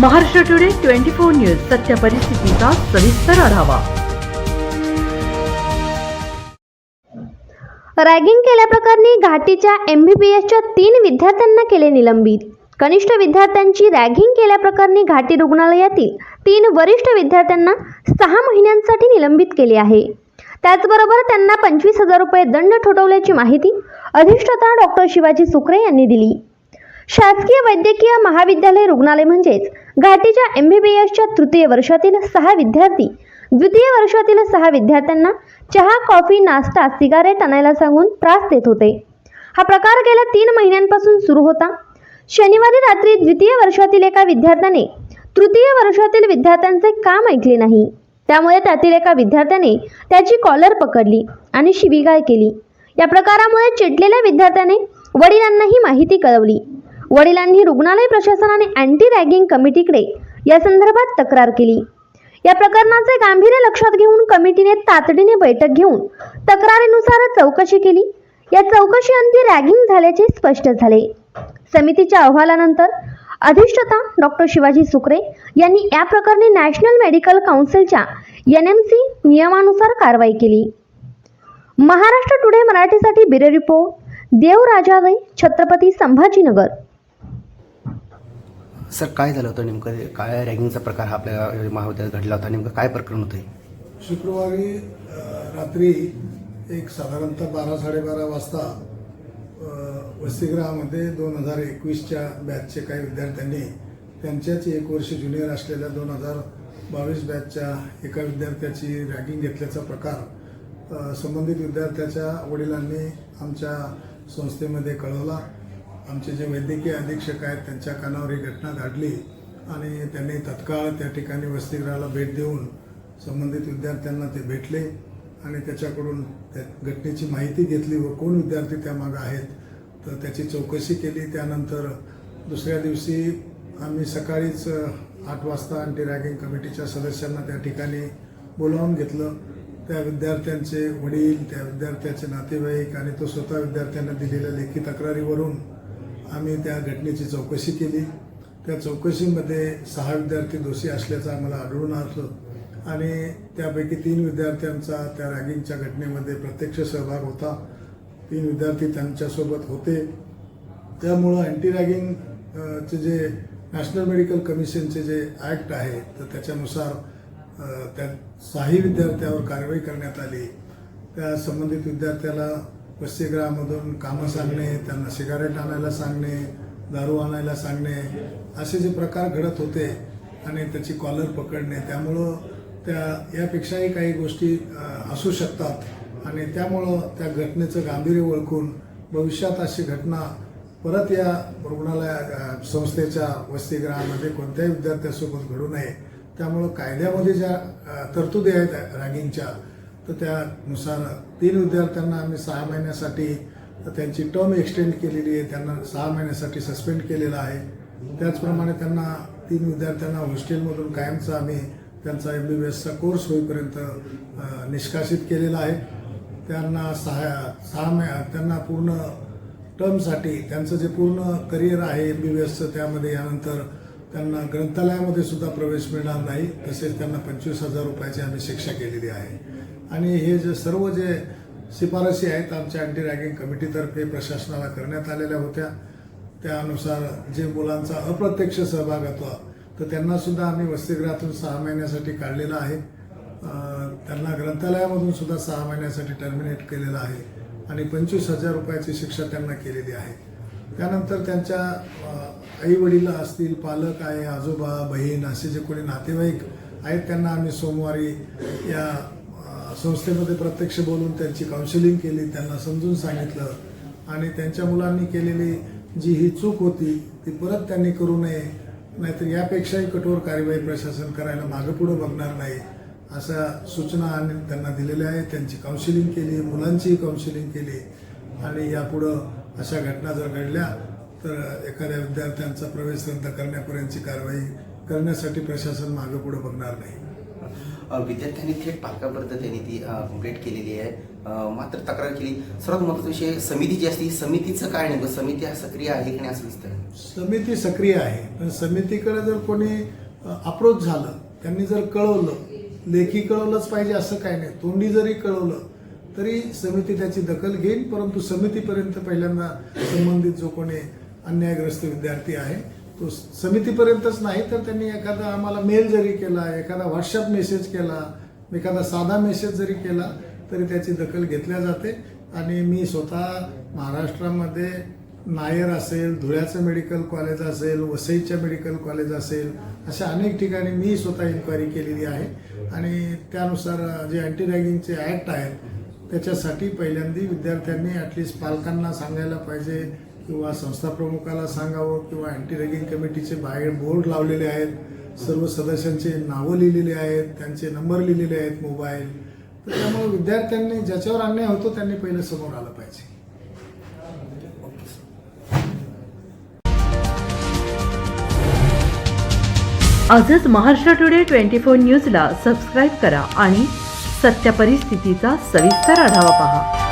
Maharashtra today 24 news सत्य परिस्थितीचा सविस्तर आढावा। रॅगिंग केल्याप्रकरणी घाटीच्या MBBSच्या 3 विद्यार्थ्यांना केले निलंबित। कनिष्ठ विद्यार्थ्यांची रॅगिंग केल्याप्रकरणी घाटी रुग्णालयातील 3 वरिष्ठ विद्यार्थ्यांना 6 महिन्यांसाठी निलंबित केले आहे। त्याचबरोबर त्यांना 25,000 रुपये दंड ठोठावल्याची माहिती अधिष्ठाता डॉक्टर शिवाजी सुकरे यांनी दिली। शासकीय वैद्यकीय महाविद्यालय रुग्णालय म्हणजेच घाटीच्या MBBSच्या तृतीय वर्षातील 6 विद्यार्थी द्वितीय वर्षातील 6 विद्यार्थ्यांना चहा, कॉफी, नाश्ता, सिगारेट आणायला सांगून त्रास देत होते। हा प्रकार गेल्या 3 महिन्यांपासून सुरू होता। शनिवारी रात्री द्वितीय वर्षातील एका विद्यार्थ्याने तृतीय वर्षातील विद्यार्थ्यांचे काम ऐकले नाही। त्यामुळे त्यातील एका विद्यार्थ्याने त्याची कॉलर पकडली आणि शिवीगाळ केली। या प्रकारामुळे चिडलेल्या विद्यार्थ्याने वडिलांनाही माहिती कळवली। वडिलांनी रुग्णालय प्रशासनाने अँटी रॅगिंग कमिटीकडे या संदर्भात तक्रार केली। या प्रकरणाचे गांभीर्य लक्षात घेऊन कमिटीने तातडीने बैठक घेऊन तक्रारीनुसार चौकशी केली। या चौकशीअंती रॅगिंग झाल्याचे स्पष्ट झाले। समितीच्या अहवालानंतर अधिष्ठाता डॉक्टर शिवाजी सुकरे यांनी या प्रकरणी नॅशनल मेडिकल काउन्सिलच्या NMC नियमानुसार कारवाई केली। महाराष्ट्र टुडे मराठीसाठी ब्युरो रिपोर्ट देवराजादे, छत्रपती संभाजीनगर। सर, काय झालं होतं नेमकं? काय रॅगिंगचा प्रकार हा आपल्या महाविद्यालयात घडला होता? नेमकं काय प्रकरण होतं? शुक्रवारी रात्री एक साधारणतः 12-12:30 वाजता वसतिगृहामध्ये 2021च्या बॅचचे काही विद्यार्थ्यांनी त्यांच्याच 1 वर्ष ज्युनियर असलेल्या 2022 बॅचच्या एका विद्यार्थ्याची रॅगिंग घेतल्याचा प्रकार संबंधित विद्यार्थ्याच्या वडिलांनी आमच्या संस्थेमध्ये कळवला। आमचे जे वैद्यकीय अधीक्षक आहेत त्यांच्या कानावर ही घटना घडली आणि त्यांनी तत्काळ त्या ठिकाणी वसतिगृहाला भेट देऊन संबंधित विद्यार्थ्यांना ते भेटले आणि त्याच्याकडून त्या घटनेची माहिती घेतली व कोण विद्यार्थी त्यामागे आहेत तर त्याची चौकशी केली। त्यानंतर दुसऱ्या दिवशी आम्ही सकाळीच 8 वाजता अँटी रॅगिंग कमिटीच्या सदस्यांना त्या ठिकाणी बोलावून घेतलं। त्या विद्यार्थ्यांचे वडील, त्या विद्यार्थ्याचे नातेवाईक आणि तो स्वतः विद्यार्थ्यांना दिलेल्या लेखी तक्रारीवरून आम्ही त्या घटनेची चौकशी केली। त्या चौकशीमध्ये 6 विद्यार्थी दोषी असल्याचं आम्हाला आढळून आलं आणि त्यापैकी 3 विद्यार्थ्यांचा त्या रॅगिंगच्या घटनेमध्ये प्रत्यक्ष सहभाग होता। 3 विद्यार्थी त्यांच्यासोबत होते। त्यामुळं अँटी रॅगिंगचे जे नॅशनल मेडिकल कमिशनचे जे ॲक्ट आहे तर त्याच्यानुसार त्या 6 विद्यार्थ्यावर कारवाई करण्यात आली। त्या संबंधित विद्यार्थ्याला वसतिगृहामधून कामं सांगणे, त्यांना सिगारेट आणायला सांगणे, दारू आणायला सांगणे असे जे प्रकार घडत होते आणि त्याची कॉलर पकडणे, त्यामुळं यापेक्षाही काही गोष्टी असू शकतात आणि त्यामुळं त्या घटनेचं गांभीर्य ओळखून भविष्यात अशी घटना परत या संस्थेच्या वसतिगृहामध्ये कोणत्याही विद्यार्थ्यासोबत घडू नये। त्यामुळं कायद्यामध्ये ज्या तरतुदी आहेत रॅगिंगच्या तर त्यानुसार 3 विद्यार्थ्यांना आम्ही 6 महिन्यासाठी त्यांची टर्म एक्सटेंड केलेली आहे। त्यांना 6 महिन्यासाठी सस्पेंड केलेलं आहे। त्याचप्रमाणे त्यांना 3 विद्यार्थ्यांना हॉस्टेलमधून कायमचा आम्ही त्यांचा MBBSचा कोर्स होईपर्यंत निष्कासित केलेला आहे। त्यांना त्यांना पूर्ण टर्मसाठी त्यांचं जे पूर्ण करिअर आहे MBBSचं त्यामध्ये यानंतर त्यांना ग्रंथालयामध्ये सुद्धा प्रवेश मिळणार नाही। तसेच त्यांना 25,000 रुपयाची आम्ही शिक्षा केलेली आहे आणि हे जे सर्व जे शिफारसी आहेत आमच्या अँटी रॅगिंग कमिटीतर्फे प्रशासनाला करण्यात आलेल्या होत्या त्यानुसार जे मुलांचा अप्रत्यक्ष सहभाग होता तर त्यांना सुद्धा आम्ही वसतिगृहातून 6 महिन्यासाठी काढलेलं आहे। त्यांना ग्रंथालयामधून सुद्धा 6 महिन्यासाठी टर्मिनेट केलेलं आहे आणि 25,000 रुपयाची शिक्षा त्यांना केलेली आहे। त्यानंतर त्यांच्या आई वडील असतील, पालक आहे, आजोबा, बहीण असे जे कोणी नातेवाईक आहेत त्यांना आम्ही सोमवारी या संस्थेमध्ये प्रत्यक्ष बोलून त्यांची काउन्सिलिंग केली, त्यांना समजून सांगितलं आणि त्यांच्या मुलांनी केलेली जी ही चूक होती ती परत त्यांनी करू नये, नाहीतर यापेक्षाही कठोर कार्यवाही प्रशासन करायला मागं पुढं बघणार नाही अशा सूचना आम्ही त्यांना दिलेल्या आहेत। त्यांची काउन्सिलिंग केली, मुलांचीही काउन्सिलिंग केली आणि यापुढं अशा घटना जर घडल्या तर एखाद्या विद्यार्थ्यांचा प्रवेश रद्द करण्यापर्यंतची कारवाई करण्यासाठी प्रशासन मागं पुढं बघणार नाही। विद्यार्थ्यांनी थेट पालकांपर्यंत त्यांनी ती कंप्लेंट केलेली आहे. मात्र तक्रार केली. सर्वात महत्त्वाचा विषय समिती जी असते, समितीचं काय नेमकं, समिती हा सक्रिय आहे की नाही असं दिसतं. समिती सक्रिय आहे, पण समितीकडे जर कोणी अप्रोच झालं, त्यांनी जर कळवलं, लेखी कळवलंच पाहिजे असं काय नाही, तोंडी जरी कळवलं तरी समिती त्याची दखल घेईल. परंतु समितीपर्यंत पहिल्यांदा संबंधित जो कोणी अन्यायग्रस्त विद्यार्थी आहे तो समितीपर्यंतच नाही तर त्यांनी एखादा आम्हाला मेल जरी केला, एखादा व्हॉट्सअप मेसेज केला, एखादा साधा मेसेज जरी केला तरी त्याची दखल घेतल्या जाते. आणि मी स्वतः महाराष्ट्रामध्ये नायर असेल, धुळ्याचं मेडिकल कॉलेज असेल, वसईच्या मेडिकल कॉलेज असेल, अशा अनेक ठिकाणी मी स्वतः इन्क्वायरी केलेली आहे. आणि त्यानुसार जे अँटी रॅगिंगचे ॲक्ट आहेत त्याच्यासाठी पहिल्यांदा विद्यार्थ्यांनी ॲटलिस्ट पालकांना सांगायला पाहिजे किंवा संस्था प्रमुखाला सांगावं किंवा अँटी रॅगिंग कमिटीचे बाहेर बोर्ड लावलेले आहेत, सर्व सदस्यांचे नावं लिहिलेली आहेत, त्यांचे नंबर लिहिलेले आहेत मोबाईल. तर त्यामुळे विद्यार्थ्यांनी ज्याच्यावर अन्याय होतो त्यांनी पहिलं समोर आलं पाहिजे. आजच महाराष्ट्र टुडे 24 न्यूजला सबस्क्राईब करा आणि सत्य परिस्थितीचा सविस्तर आढावा पहा.